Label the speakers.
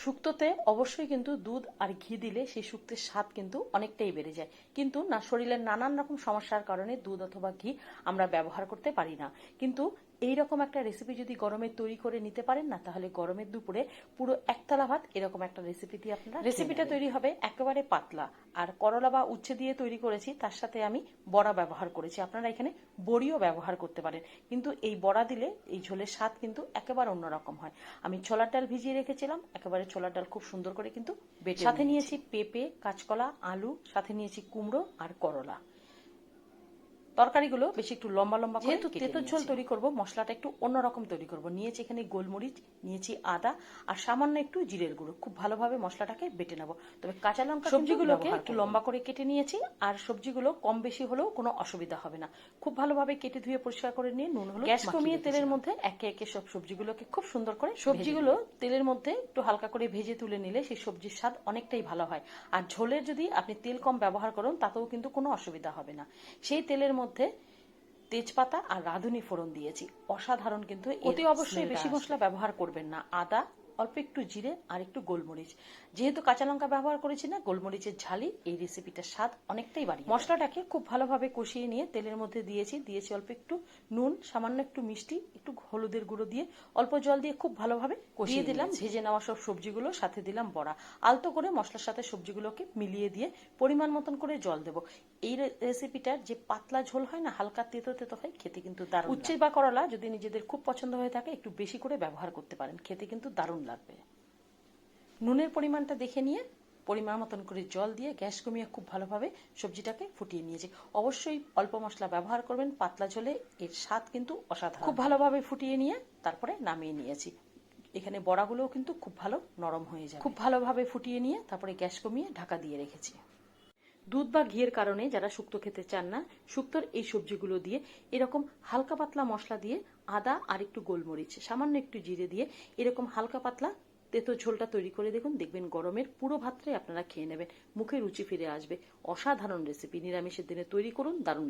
Speaker 1: শুক্তোতে অবশ্যই কিন্তু দুধ আর ঘি দিলে সেই শুক্তের স্বাদ কিন্তু অনেকটাই বেড়ে যায়, কিন্তু না শরীরের নানান রকম সমস্যার কারণে দুধ অথবা ঘি আমরা ব্যবহার করতে পারি না। কিন্তু এইরকম একটা রেসিপি যদি গরমে তৈরি করে নিতে পারেন না, তাহলে গরমের দুপুরে পুরো একতলা ভাত এরকম একটা রেসিপি দিয়ে আপনারা রেসিপিটা তৈরি হবে একেবারে পাতলা। আর করলা বা উচ্ছে দিয়ে তৈরি করেছি, তার সাথে আমি বড়া ব্যবহার করেছি। আপনারা এখানে বড়িও ব্যবহার করতে পারেন, কিন্তু এই বড়া দিলে এই ঝোলের স্বাদ কিন্তু একেবারে অন্যরকম হয়। আমি ছোলার ডাল ভিজিয়ে রেখেছিলাম, একেবারে ছোলার ডাল খুব সুন্দর করে কিন্তু বেটে সাথে নিয়েছি পেঁপে, কাঁচকলা, আলু, সাথে নিয়েছি কুমড়ো আর করলা। তরকারিগুলো বেশি একটু লম্বা লম্বা, যেহেতু তেঁতুল ঝোল তৈরি করব, মশলাটা একটু অন্যরকম তৈরি করব। নিয়েছি এখানে গোলমরিচ, নিয়েছি আদা আর সামান্য একটু জিরের গুঁড়ো। খুব ভালোভাবে মশলাটাকে বেটে নেব। তবে কাঁচা লঙ্কা, সবজিগুলোকে একটু লম্বা করে কেটে নিয়েছি, আর সবজিগুলো কম বেশি হলেও কোনো অসুবিধা হবে না। খুব ভালোভাবে কেটে ধুয়ে পরিষ্কার করে নিয়ে নুন হলুদ গ্যাস কমিয়ে তেলের মধ্যে একে একে সব সবজিগুলোকে খুব সুন্দর করে, সবজিগুলো তেলের মধ্যে একটু হালকা করে ভেজে তুলে নিলে সেই সবজির স্বাদ অনেকটাই ভালো হয়। আর ঝোলের যদি আপনি তেল কম ব্যবহার করেন, তাতেও কিন্তু কোনো অসুবিধা হবে না। সেই তেলের মধ্যে তেজপাতা আর রাঁধুনি ফোড়ন দিয়েছি, অসাধারণ কিন্তু। অতি অবশ্যই বেশি মশলা ব্যবহার করবেন না। আদা, অল্প একটু জিরে আর একটু গোলমরিচ। যেহেতু কাঁচা লঙ্কা ব্যবহার করেছি না, গোলমরিচের ঝালই এই রেসিপিটার স্বাদ অনেকটাই বাড়িয়ে দেয়। মশলাটাকে খুব ভালোভাবে কষিয়ে নিয়ে তেলের মধ্যে দিয়েছি অল্প একটু নুন, সামান্য একটু মিষ্টি, একটু হলুদের গুঁড়ো দিয়ে অল্প জল দিয়ে খুব ভালোভাবে কষিয়ে দিলাম ভেজে নেওয়া সব সবজিগুলো, সাথে দিলাম বড়া। আলতো করে মশলার সাথে সবজিগুলোকে মিলিয়ে দিয়ে পরিমাণ মতন করে জল দেব। এই রেসিপিটার যে পাতলা ঝোল হয় না, হালকা তেতো তেতো হয়, খেতে কিন্তু দারুণ। উচ্ছে বা করলা যদি নিজেদের খুব পছন্দ হয়ে থাকে, একটু বেশি করে ব্যবহার করতে পারেন, খেতে কিন্তু দারুণ লাগবে। নুনের পরিমাণটা দেখে নিয়ে পরিমাণ মতন করে জল দিয়ে গ্যাস কমিয়ে খুব ভালোভাবে সবজিটাকে ফুটিয়ে নিয়েছি। অবশ্যই অল্প মশলা ব্যবহার করবেন পাতলা ঝোলে, এর স্বাদ কিন্তু অসাধারণ। খুব ভালোভাবে ফুটিয়ে নিয়ে তারপরে নামিয়ে নিয়েছি। এখানে বড়াগুলোও কিন্তু খুব ভালো নরম হয়ে যায়। খুব ভালোভাবে ফুটিয়ে নিয়ে তারপরে গ্যাস কমিয়ে ঢাকা দিয়ে রেখেছি। দুধ বা ঘিয়ের কারণে যারা শুক্তো খেতে চান না, শুক্তোর এই সবজিগুলো দিয়ে এরকম হালকা পাতলা মশলা দিয়ে, আদা আর একটু গোলমরিচ, সামান্য একটু জিরে দিয়ে এরকম হালকা পাতলা তেতো ঝোলটা তৈরি করে দেখবেন গরমের পুরো ভাতটাই আপনারা খেয়ে নেবেন, মুখে রুচি ফিরে আসবে। অসাধারণ রেসিপি, নিরামিষের দিনে তৈরি করুন, দারুণ।